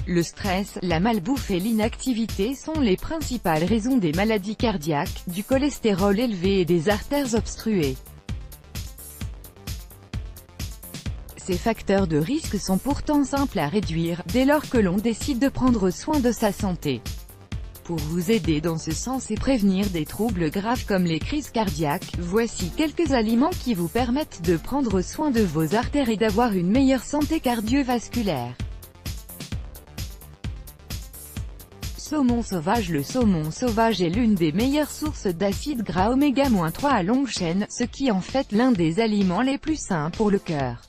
Le stress, la malbouffe et l'inactivité sont les principales raisons des maladies cardiaques, du cholestérol élevé et des artères obstruées. Ces facteurs de risque sont pourtant simples à réduire, dès lors que l'on décide de prendre soin de sa santé. Pour vous aider dans ce sens et prévenir des troubles graves comme les crises cardiaques, voici quelques aliments qui vous permettent de prendre soin de vos artères et d'avoir une meilleure santé cardiovasculaire. Saumon sauvage. Le saumon sauvage est l'une des meilleures sources d'acides gras oméga-3 à longue chaîne, ce qui en fait l'un des aliments les plus sains pour le cœur.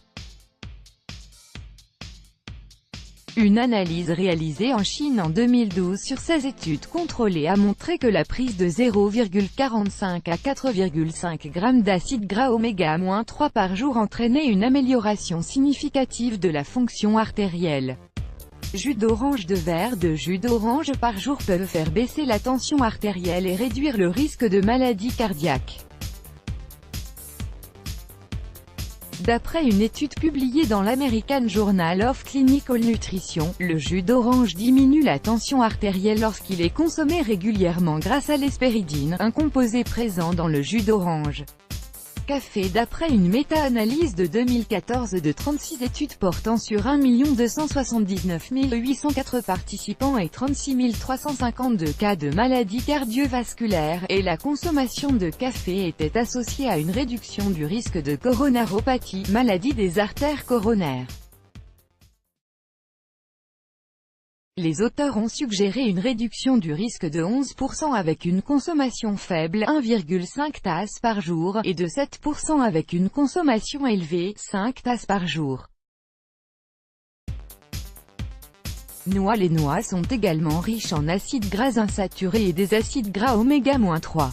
Une analyse réalisée en Chine en 2012 sur 16 études contrôlées a montré que la prise de 0,45 à 4,5 g d'acides gras oméga-3 par jour entraînait une amélioration significative de la fonction artérielle. Jus d'orange. 2 verres de jus d'orange par jour peuvent faire baisser la tension artérielle et réduire le risque de maladie cardiaque. D'après une étude publiée dans l'American Journal of Clinical Nutrition, le jus d'orange diminue la tension artérielle lorsqu'il est consommé régulièrement grâce à l'hespéridine, un composé présent dans le jus d'orange. Café. D'après une méta-analyse de 2014 de 36 études portant sur 1 279 804 participants et 36 352 cas de maladies cardiovasculaires, et la consommation de café était associée à une réduction du risque de coronaropathie, maladie des artères coronaires. Les auteurs ont suggéré une réduction du risque de 11% avec une consommation faible, 1,5 tasses par jour, et de 7% avec une consommation élevée, 5 tasses par jour. Noix. Les noix sont également riches en acides gras insaturés et des acides gras oméga-3.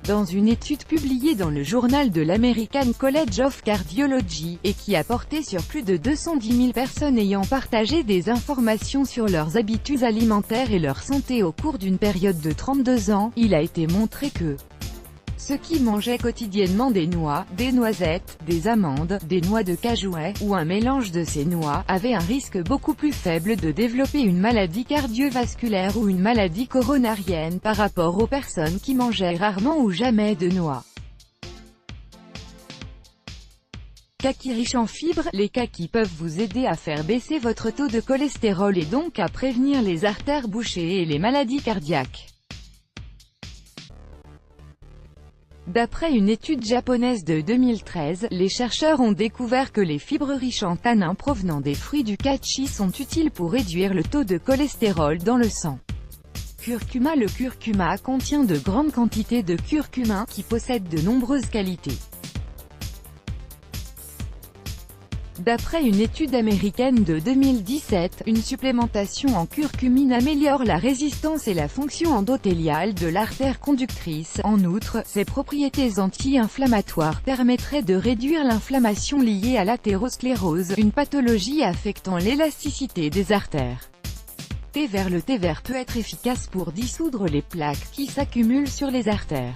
Dans une étude publiée dans le journal de l'American College of Cardiology, et qui a porté sur plus de 210 000 personnes ayant partagé des informations sur leurs habitudes alimentaires et leur santé au cours d'une période de 32 ans, il a été montré que ceux qui mangeaient quotidiennement des noix, des noisettes, des amandes, des noix de cajoue, ou un mélange de ces noix, avaient un risque beaucoup plus faible de développer une maladie cardiovasculaire ou une maladie coronarienne par rapport aux personnes qui mangeaient rarement ou jamais de noix. Kakis. Riche en fibres, les kakis peuvent vous aider à faire baisser votre taux de cholestérol et donc à prévenir les artères bouchées et les maladies cardiaques. D'après une étude japonaise de 2013, les chercheurs ont découvert que les fibres riches en tanins provenant des fruits du kakis sont utiles pour réduire le taux de cholestérol dans le sang. Curcuma. Le curcuma contient de grandes quantités de curcumin, qui possède de nombreuses qualités. D'après une étude américaine de 2017, une supplémentation en curcumine améliore la résistance et la fonction endothéliale de l'artère conductrice. En outre, ses propriétés anti-inflammatoires permettraient de réduire l'inflammation liée à l'athérosclérose, une pathologie affectant l'élasticité des artères. Thé vert. Le thé vert peut être efficace pour dissoudre les plaques qui s'accumulent sur les artères.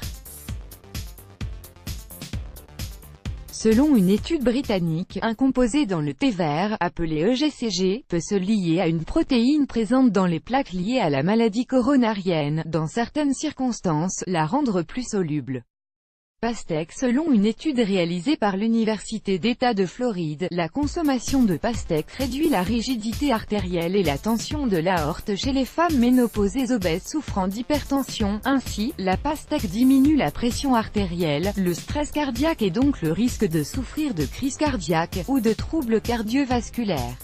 Selon une étude britannique, un composé dans le thé vert, appelé EGCG, peut se lier à une protéine présente dans les plaques liées à la maladie coronarienne, dans certaines circonstances, la rendre plus soluble. Pastèque. Selon une étude réalisée par l'Université d'État de Floride, la consommation de pastèque réduit la rigidité artérielle et la tension de l'aorte chez les femmes ménopausées obèses souffrant d'hypertension. Ainsi, la pastèque diminue la pression artérielle, le stress cardiaque et donc le risque de souffrir de crise cardiaque, ou de troubles cardiovasculaires.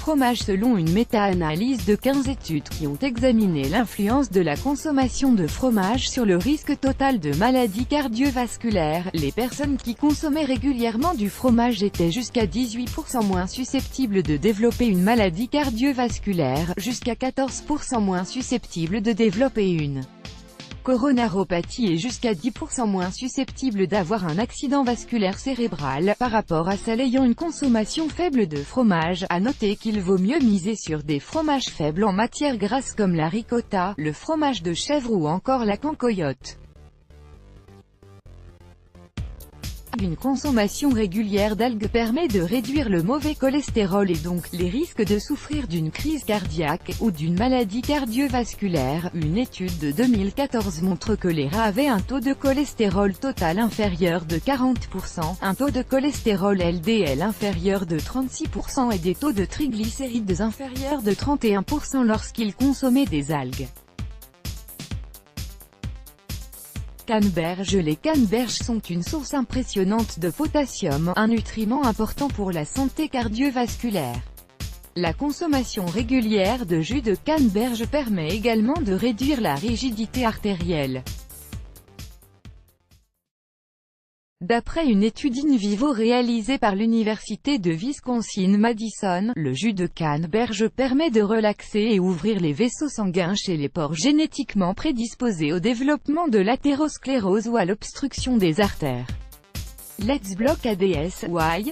Fromage. Selon une méta-analyse de 15 études qui ont examiné l'influence de la consommation de fromage sur le risque total de maladies cardiovasculaires, les personnes qui consommaient régulièrement du fromage étaient jusqu'à 18% moins susceptibles de développer une maladie cardiovasculaire, jusqu'à 14% moins susceptibles de développer une coronaropathie et jusqu'à 10% moins susceptibles d'avoir un accident vasculaire cérébral, par rapport à celles ayant une consommation faible de fromage. À noter qu'il vaut mieux miser sur des fromages faibles en matière grasse comme la ricotta, le fromage de chèvre ou encore la cancoyote. Une consommation régulière d'algues permet de réduire le mauvais cholestérol et donc les risques de souffrir d'une crise cardiaque ou d'une maladie cardiovasculaire. Une étude de 2014 montre que les rats avaient un taux de cholestérol total inférieur de 40%, un taux de cholestérol LDL inférieur de 36% et des taux de triglycérides inférieurs de 31% lorsqu'ils consommaient des algues. Canneberge. Les canneberges sont une source impressionnante de potassium, un nutriment important pour la santé cardiovasculaire. La consommation régulière de jus de canneberge permet également de réduire la rigidité artérielle. D'après une étude in vivo réalisée par l'Université de Wisconsin-Madison, le jus de canneberge permet de relaxer et ouvrir les vaisseaux sanguins chez les porcs génétiquement prédisposés au développement de l'athérosclérose ou à l'obstruction des artères. Let's block ADS. Why?